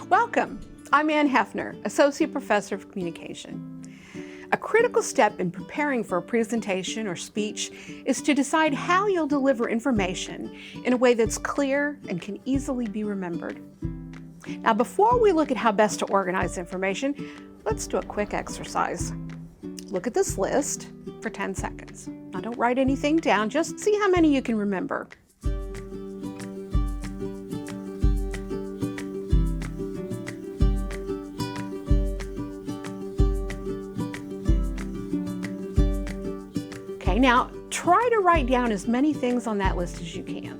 Welcome. I'm Ann Hefner, Associate Professor of Communication. A critical step in preparing for a presentation or speech is to decide how you'll deliver information in a way that's clear and can easily be remembered. Now, before we look at how best to organize information, let's do a quick exercise. Look at this list for 10 seconds. Now, don't write anything down, just see how many you can remember. Okay, now try to write down as many things on that list as you can.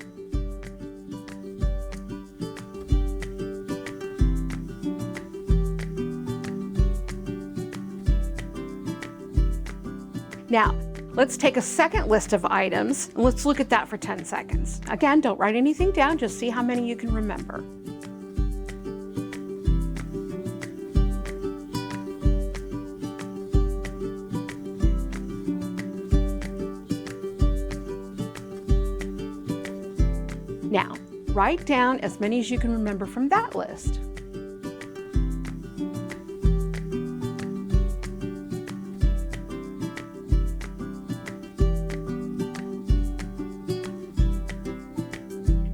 Now, let's take a second list of items and let's look at that for 10 seconds. Again, don't write anything down, just see how many you can remember. Now, write down as many as you can remember from that list.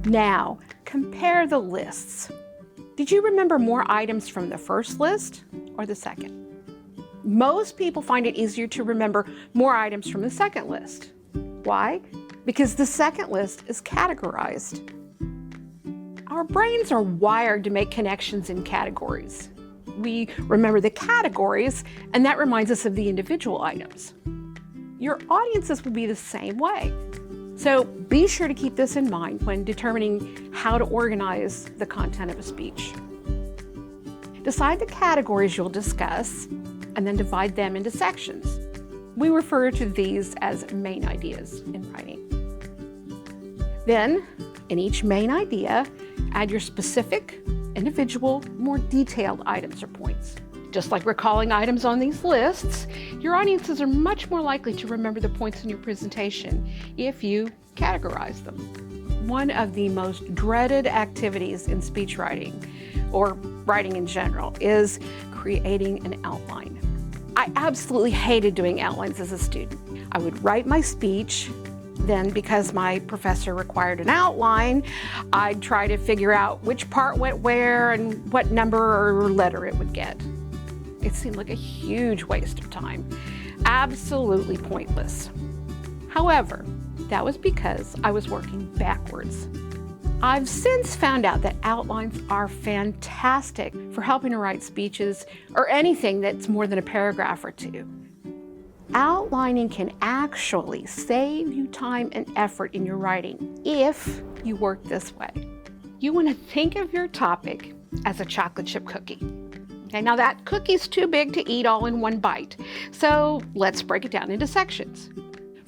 Now, compare the lists. Did you remember more items from the first list or the second? Most people find it easier to remember more items from the second list. Why? Because the second list is categorized. Our brains are wired to make connections in categories. We remember the categories, and that reminds us of the individual items. Your audiences will be the same way. So be sure to keep this in mind when determining how to organize the content of a speech. Decide the categories you'll discuss, and then divide them into sections. We refer to these as main ideas in writing. Then, in each main idea, add your specific, individual, more detailed items or points. Just like recalling items on these lists, your audiences are much more likely to remember the points in your presentation if you categorize them. One of the most dreaded activities in speech writing, or writing in general, is creating an outline. I absolutely hated doing outlines as a student. I would write my speech, then because my professor required an outline, I'd try to figure out which part went where and what number or letter it would get. It seemed like a huge waste of time, absolutely pointless. However, that was because I was working backwards. I've since found out that outlines are fantastic for helping to write speeches or anything that's more than a paragraph or two. Outlining can actually save you time and effort in your writing if you work this way. You want to think of your topic as a chocolate chip cookie. Okay, now that cookie's too big to eat all in one bite, so let's break it down into sections.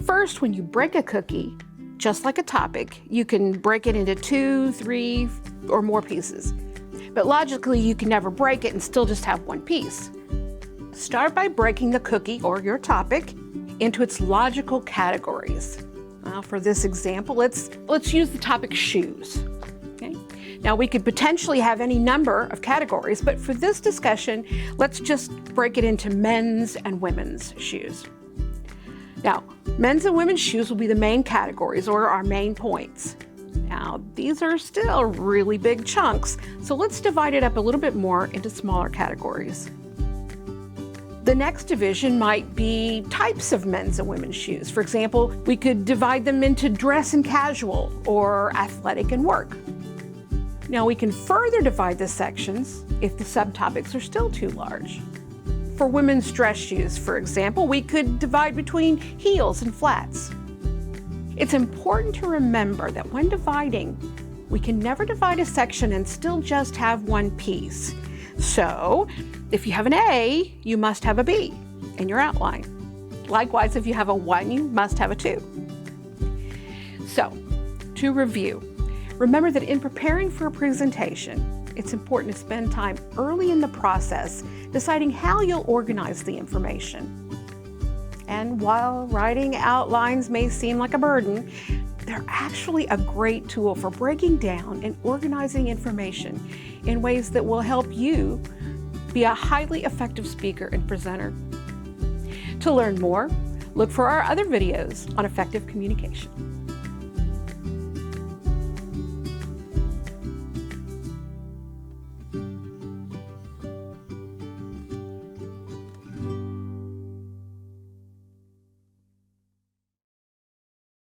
First, when you break a cookie, just like a topic, you can break it into 2, 3, or more pieces. But logically, you can never break it and still just have one piece. Start by breaking the cookie or your topic into its logical categories. Now, for this example, let's use the topic shoes. Okay? Now, we could potentially have any number of categories, but for this discussion, let's just break it into men's and women's shoes. Now, men's and women's shoes will be the main categories or our main points. Now, these are still really big chunks, so let's divide it up a little bit more into smaller categories. The next division might be types of men's and women's shoes. For example, we could divide them into dress and casual or athletic and work. Now, we can further divide the sections if the subtopics are still too large. For women's dress shoes, for example, we could divide between heels and flats. It's important to remember that when dividing, we can never divide a section and still just have one piece. So, if you have an A, you must have a B in your outline. Likewise, if you have a 1, you must have a 2. So, to review, remember that in preparing for a presentation, it's important to spend time early in the process deciding how you'll organize the information. And while writing outlines may seem like a burden, they're actually a great tool for breaking down and organizing information in ways that will help you be a highly effective speaker and presenter. To learn more, look for our other videos on effective communication.